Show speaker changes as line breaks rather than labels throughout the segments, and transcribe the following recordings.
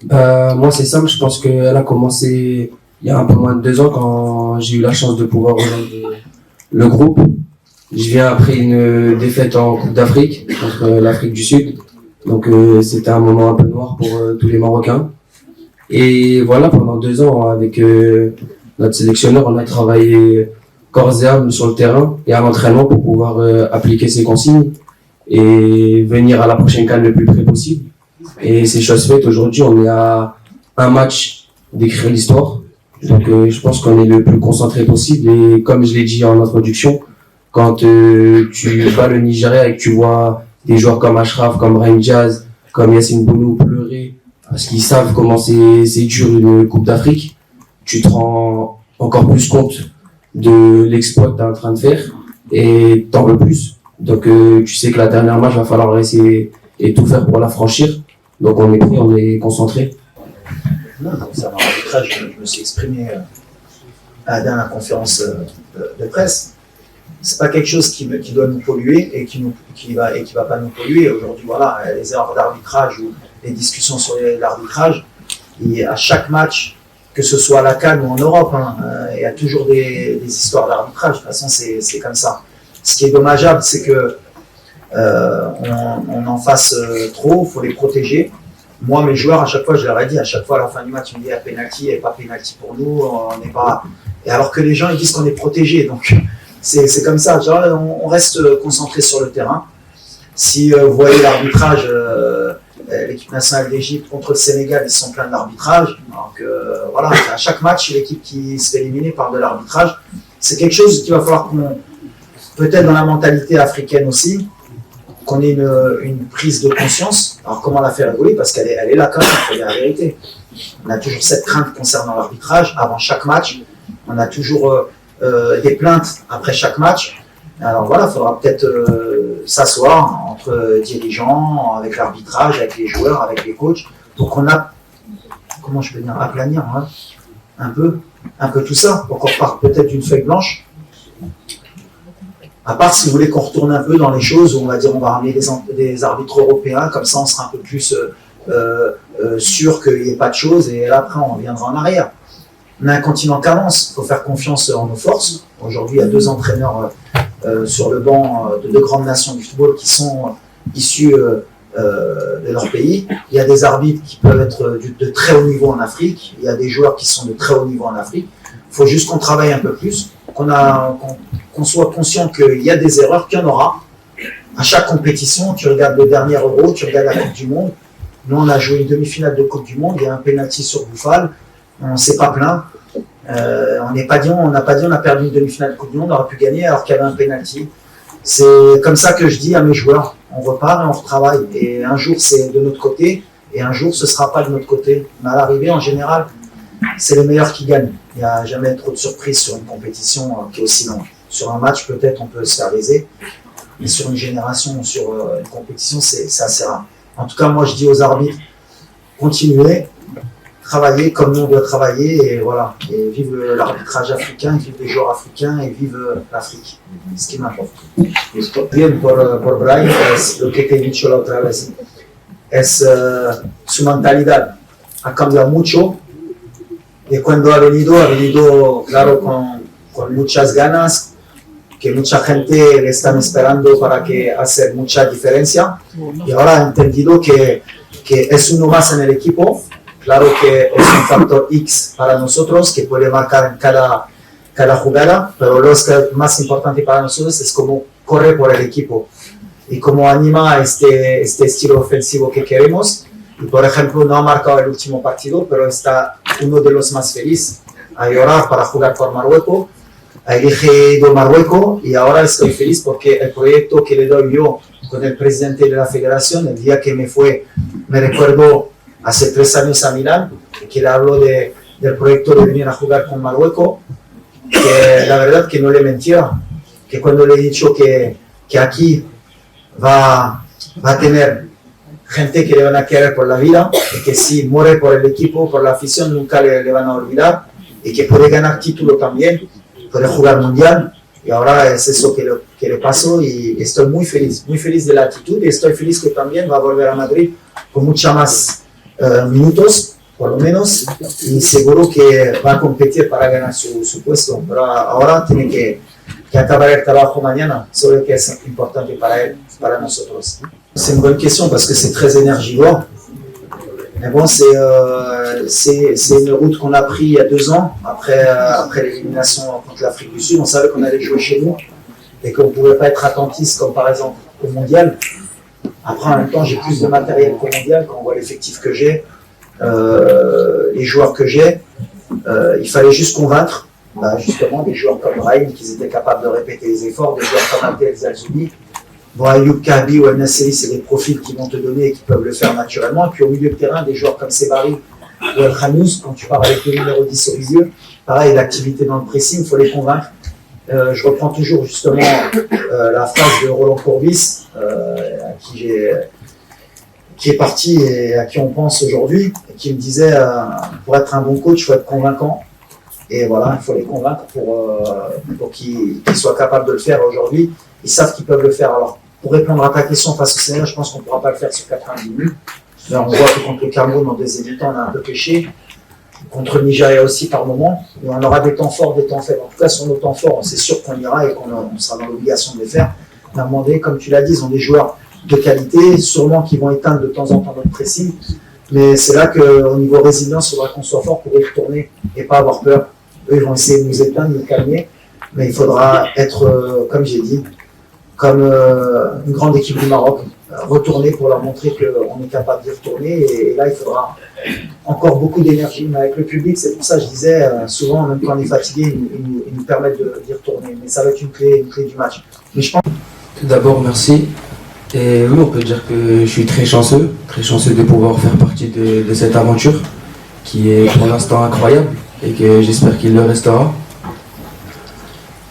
Moi, c'est simple. Je pense qu'elle a commencé il y a un peu moins de 2 ans quand j'ai eu la chance de pouvoir rejoindre le groupe. Je viens après une défaite en Coupe d'Afrique contre l'Afrique du Sud. Donc, c'était un moment un peu noir pour tous les Marocains. Et voilà, pendant 2 ans, avec notre sélectionneur, on a travaillé corps et âme sur le terrain et à l'entraînement pour pouvoir appliquer ces consignes et venir à la prochaine CAN le plus près possible. Et c'est chose faite. Aujourd'hui, on est à un match d'écrire l'histoire. Donc, je pense qu'on est le plus concentré possible. Et comme je l'ai dit en introduction, quand tu bats le Nigeria et que tu vois des joueurs comme Ashraf, comme Brahim Diaz, comme Yassine Bounou pleurer parce qu'ils savent comment c'est dur une Coupe d'Afrique, tu te rends encore plus compte de l'exploit que tu es en train de faire et t'en veux plus. Donc, tu sais que la dernière match, va falloir essayer et tout faire pour la franchir. Donc, on est prêt, on est concentré.
Non, concernant l'arbitrage, je me suis exprimé à la dernière conférence de presse. C'est pas quelque chose qui doit nous polluer et qui va pas nous polluer. Aujourd'hui, voilà, les erreurs d'arbitrage ou les discussions sur l'arbitrage, et à chaque match, que ce soit à la CAN ou en Europe, il y a toujours des histoires d'arbitrage. De toute façon, c'est comme ça. Ce qui est dommageable, c'est que on en fasse trop, il faut les protéger. Moi, mes joueurs, à chaque fois, je leur ai dit, à chaque fois, à la fin du match, ils me disent, penalty, et pas penalty pour nous, on n'est pas. Et alors que les gens, ils disent qu'on est protégé. Donc, c'est comme ça. Genre, on reste concentré sur le terrain. Si vous voyez l'arbitrage, l'équipe nationale d'Égypte contre le Sénégal, ils sont pleins d'arbitrage. Donc, voilà, à chaque match, l'équipe qui se fait éliminer parle de l'arbitrage. C'est quelque chose qu'il va falloir qu'on, peut-être dans la mentalité africaine aussi, qu'on ait une prise de conscience. Alors comment la faire évoluer? Parce qu'elle est là quand même, il faut dire la vérité. On a toujours cette crainte concernant l'arbitrage. Avant chaque match, on a toujours des plaintes après chaque match. Alors voilà, il faudra peut-être s'asseoir entre dirigeants, avec l'arbitrage, avec les joueurs, avec les coachs, pour qu'on a, comment je peux dire, aplanir un peu tout ça, pour qu'on reparte peut-être d'une feuille blanche. À part si vous voulez qu'on retourne un peu dans les choses où on va dire on va ramener des arbitres européens, comme ça on sera un peu plus sûr qu'il n'y ait pas de choses et là, après on reviendra en arrière. On a un continent qui avance, il faut faire confiance en nos forces. Aujourd'hui, il y a 2 entraîneurs sur le banc de 2 grandes nations du football qui sont issus de leur pays. Il y a des arbitres qui peuvent être de très haut niveau en Afrique. Il y a des joueurs qui sont de très haut niveau en Afrique. Il faut juste qu'on travaille un peu plus, qu'on soit conscient qu'il y a des erreurs, qu'il y en aura. À chaque compétition, tu regardes le dernier Euro, tu regardes la Coupe du Monde. Nous, on a joué une demi-finale de Coupe du Monde, il y a un penalty sur Bouffal, on ne s'est pas plaint. On n'a pas dit on a perdu une demi-finale de Coupe du Monde, on aurait pu gagner alors qu'il y avait un penalty. C'est comme ça que je dis à mes joueurs, on repart et on retravaille. Et un jour, c'est de notre côté, et un jour, ce ne sera pas de notre côté. Mais à l'arrivée, en général, c'est le meilleur qui gagne. Il n'y a jamais trop de surprises sur une compétition qui est aussi longue. Sur un match, peut-être, on peut se faire léser. Mais sur une génération, sur une compétition, c'est assez rare. En tout cas, moi, je dis aux arbitres, continuez, travaillez comme nous on doit travailler, et voilà. Et vive l'arbitrage africain, vive les joueurs africains, et vive l'Afrique. Ce qui m'importe. Bien por Brian, es lo que te he dicho la otra vez. Es su mentalidad. Ha cambiado mucho. Y cuando ha venido claro, con muchas ganas, que mucha gente le están esperando para que hacer mucha diferencia. Y ahora ha entendido que es uno más en el equipo. Claro que es un factor X para nosotros, que puede marcar en cada jugada, pero lo más importante para nosotros es cómo corre por el equipo y cómo anima este estilo ofensivo que queremos. Y por ejemplo, no ha marcado el último partido, pero está uno de los más felices a llorar para jugar por Marruecos. Ha elegido Marruecos y ahora estoy feliz porque el proyecto que le doy yo con el presidente de la federación, el día que me recuerdo hace 3 años a Milán, que le hablo del proyecto de venir a jugar con Marruecos, que la verdad que no le mentía, que cuando le he dicho que aquí va a tener gente que le van a querer por la vida, y que si muere por el equipo, por la afición, nunca le van a olvidar, y que puede ganar título también, puede jugar mundial, y ahora es eso que le pasó, y estoy muy feliz de la actitud, y estoy feliz que también va a volver a Madrid con mucha más minutos, por lo menos, y seguro que va a competir para ganar su puesto. Pero ahora tiene que acabar el trabajo mañana, sobre que es importante para él, para nosotros. C'est une bonne question parce que c'est très énergivore. Mais bon, c'est une route qu'on a pris il y a 2 ans, après l'élimination contre l'Afrique du Sud. On savait qu'on allait jouer chez nous et qu'on ne pouvait pas être attentiste comme par exemple au mondial. Après, en même temps, j'ai plus de matériel qu'au mondial quand on voit l'effectif que j'ai, les joueurs que j'ai. Il fallait juste convaincre justement des joueurs comme Brahim qu'ils étaient capables de répéter les efforts, des joueurs comme Abdel Zalzouli. Bon, Ayoub Kabi ou El Nasseri, c'est des profils qui vont te donner et qui peuvent le faire naturellement. Et puis au milieu de terrain, des joueurs comme Sebari ou El Khanous, quand tu pars avec le numéro 10 au milieu, pareil, l'activité dans le pressing, il faut les convaincre. Je reprends toujours justement la phrase de Roland Courbis, qui est parti et à qui on pense aujourd'hui, et qui me disait pour être un bon coach, il faut être convaincant. Et voilà, il faut les convaincre pour qu'ils soient capables de le faire aujourd'hui. Ils savent qu'ils peuvent le faire. Alors, pour répondre à ta question face au Sénégal, je pense qu'on ne pourra pas le faire sur 90 minutes. Mais on voit que contre le Cameroun, en deuxième mi-temps, on a un peu pêché. Contre le Nigeria aussi par moment. Mais on aura des temps forts, des temps faibles. En tout cas, sur nos temps forts, c'est sûr qu'on ira et qu'on sera dans l'obligation de les faire. On a demandé, comme tu l'as dit, ils ont des joueurs de qualité, sûrement qui vont éteindre de temps en temps notre pressing. Mais c'est là qu'au niveau résilience, il faudra qu'on soit fort pour y retourner et pas avoir peur. Eux, ils vont essayer de nous éteindre, de nous calmer. Mais il faudra être, comme j'ai dit, comme une grande équipe du Maroc, retourner pour leur montrer qu'on est capable d'y retourner. Et là, il faudra encore beaucoup d'énergie. Mais avec le public, c'est pour ça que je disais, souvent, même quand on est fatigué, ils nous permettent d'y retourner. Mais ça va être une clé du match. Mais je pense...
Tout d'abord, merci. Et oui, on peut dire que je suis très chanceux de pouvoir faire partie de cette aventure qui est pour l'instant incroyable et que j'espère qu'il le restera.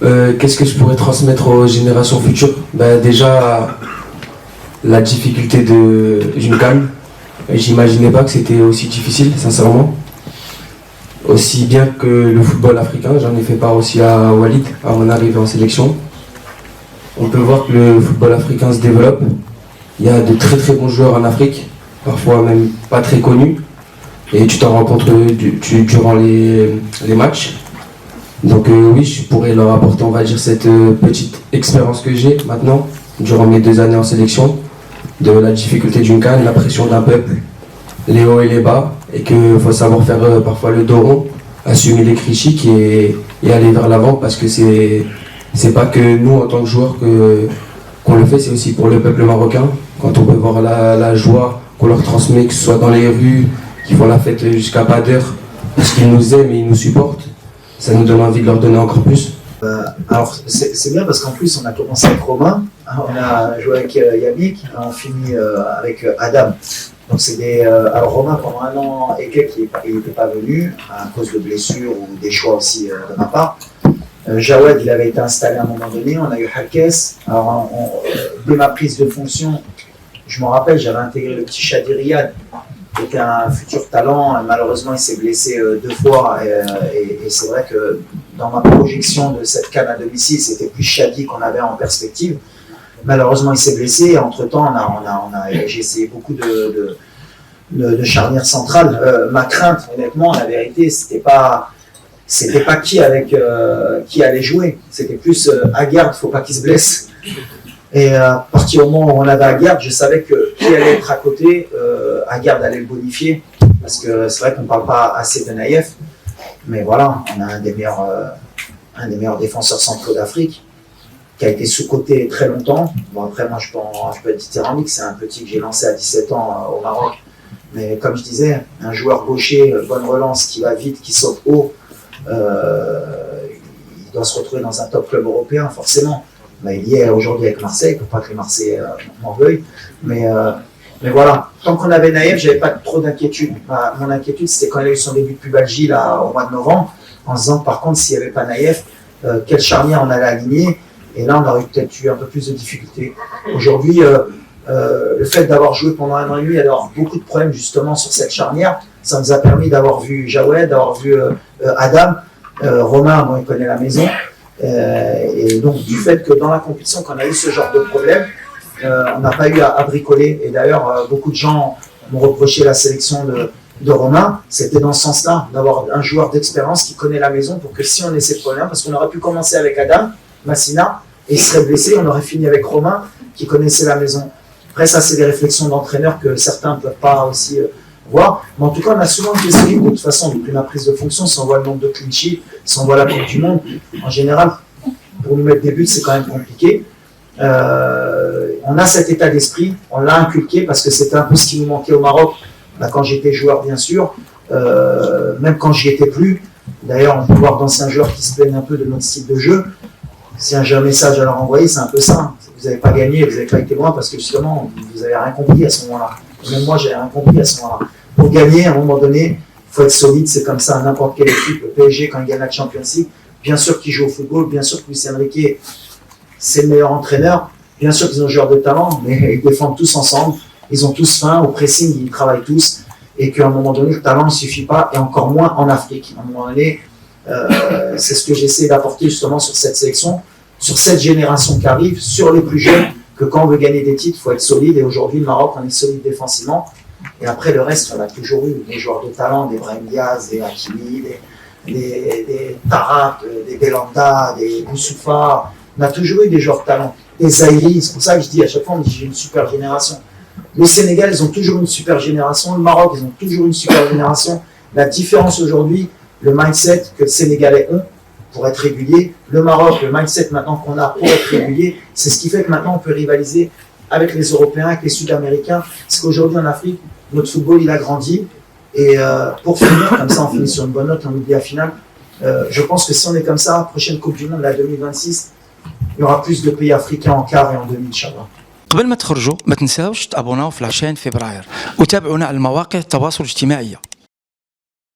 Qu'est-ce que je pourrais transmettre aux générations futures? Déjà, la difficulté d'une CAN. J'imaginais pas que c'était aussi difficile, sincèrement. Aussi bien que le football africain, j'en ai fait part aussi à Walid, à mon arrivée en sélection. On peut voir que le football africain se développe. Il y a de très très bons joueurs en Afrique, parfois même pas très connus. Et tu t'en rends compte durant les matchs. Donc oui, je pourrais leur apporter, on va dire, cette petite expérience que j'ai maintenant, durant mes 2 années en sélection, de la difficulté d'une CAN, la pression d'un peuple, les hauts et les bas, et qu'il faut savoir faire parfois le dos rond, assumer les critiques et aller vers l'avant, parce que c'est pas que nous, en tant que joueurs, qu'on le fait, c'est aussi pour le peuple marocain. Quand on peut voir la joie qu'on leur transmet, que ce soit dans les rues, qu'ils font la fête jusqu'à pas d'heure, parce qu'ils nous aiment et ils nous supportent, ça nous donne envie de leur donner encore plus.
Alors c'est bien parce qu'en plus on a commencé avec Romain, on a joué avec Yannick, on finit avec Adam. Donc alors Romain pendant 1 an et quelques il n'était pas venu à cause de blessures ou des choix aussi de ma part. Jawed il avait été installé à un moment donné, on a eu Hakes. Alors dès ma prise de fonction, je me rappelle, j'avais intégré le petit Shadi Riyad, qui était un futur talent. Malheureusement, il s'est blessé 2 fois. Et c'est vrai que dans ma projection de cette CAN à domicile, c'était plus Shadi qu'on avait en perspective. Malheureusement, il s'est blessé. Et entre-temps, j'ai essayé beaucoup de charnières centrales. Ma crainte, honnêtement, la vérité, c'était pas qui allait jouer. C'était plus Aguerd, faut pas qu'il se blesse. Et à partir du moment où on avait Aguerd, je savais que qui allait être à côté, Aguerd allait le bonifier. Parce que c'est vrai qu'on ne parle pas assez de Naïef. Mais voilà, on a un des meilleurs défenseurs centraux d'Afrique, qui a été sous-coté très longtemps. Bon, après, moi, je peux être dithyrambique, c'est un petit que j'ai lancé à 17 ans au Maroc. Mais comme je disais, un joueur gaucher, bonne relance, qui va vite, qui saute haut, il doit se retrouver dans un top club européen, forcément. Il y est aujourd'hui avec Marseille, il ne faut pas que les Marseillais m'en veuillent. Mais voilà, tant qu'on avait Naïef, je n'avais pas trop d'inquiétude. Mon inquiétude, c'était quand il a eu son début de pubalgie là, au mois de novembre, en se disant par contre, s'il n'y avait pas Naïef, quelle charnière on allait aligner. Et là, on aurait peut-être eu un peu plus de difficultés. Aujourd'hui, le fait d'avoir joué pendant 1 an et demi, d'avoir beaucoup de problèmes justement sur cette charnière, ça nous a permis d'avoir vu Jawed, d'avoir vu Adam. Romain, moi, il connaît la maison. Et donc, du fait que dans la compétition, quand on a eu ce genre de problème, on n'a pas eu à bricoler. Et d'ailleurs, beaucoup de gens m'ont reproché la sélection de Romain, c'était dans ce sens-là, d'avoir un joueur d'expérience qui connaît la maison pour que si on ait ces problèmes, parce qu'on aurait pu commencer avec Adam, Massina, et il serait blessé, on aurait fini avec Romain qui connaissait la maison. Après, ça, c'est des réflexions d'entraîneurs que certains ne peuvent pas aussi voir. Mais en tout cas, on a souvent été solides. De toute façon, depuis ma prise de fonction, si on voit le nombre de clean sheets, si on voit la Coupe du Monde, en général, pour nous mettre des buts, c'est quand même compliqué. On a cet état d'esprit, on l'a inculqué parce que c'était un peu ce qui nous manquait au Maroc, quand j'étais joueur, bien sûr, même quand j'y étais plus. D'ailleurs, on peut voir d'anciens joueurs qui se plaignent un peu de notre style de jeu. Si j'ai un message à leur envoyer, c'est un peu ça. Vous n'avez pas gagné, vous n'avez pas été loin parce que justement, vous n'avez rien compris à ce moment-là. Même moi, j'ai rien compris à ce moment-là. Pour gagner, à un moment donné, il faut être solide, c'est comme ça. N'importe quelle équipe, le PSG, quand il gagne la Champions League, bien sûr qu'ils jouent au football, bien sûr que Luis Enrique, c'est le meilleur entraîneur, bien sûr qu'ils ont des joueurs de talent, mais ils défendent tous ensemble, ils ont tous faim, au pressing, ils travaillent tous, et qu'à un moment donné, le talent ne suffit pas, et encore moins en Afrique. À un moment donné, c'est ce que j'essaie d'apporter justement sur cette sélection, sur cette génération qui arrive, sur les plus jeunes, que quand on veut gagner des titres, il faut être solide, et aujourd'hui, le Maroc, on est solide défensivement, et après, le reste, on a toujours eu des joueurs de talent, des Brahim Diaz, des Hakimi, des Tarak, des Belanda, des Boussoufa. On a toujours eu des joueurs de talent, des Zahiri. C'est pour ça que je dis à chaque fois, on dit j'ai une super génération. Le Sénégal, ils ont toujours une super génération. Le Maroc, ils ont toujours une super génération. La différence aujourd'hui, le mindset que les Sénégalais ont pour être réguliers, le Maroc, le mindset maintenant qu'on a pour être régulier, c'est ce qui fait que maintenant on peut rivaliser avec les Européens, avec les Sud-Américains. Parce qu'aujourd'hui en Afrique, notre football, il a grandi. Et pour finir, comme ça on finit sur une bonne note, on oublie la finale. Je pense que si on est comme ça, prochaine Coupe du Monde, la 2026, il y aura plus de pays africains en quart et en demi, Inch'Allah.
قبل ما تخرجوا ما تنساوش تابوناو في 20 فبراير وتابعونا على المواقع التواصل الاجتماعي.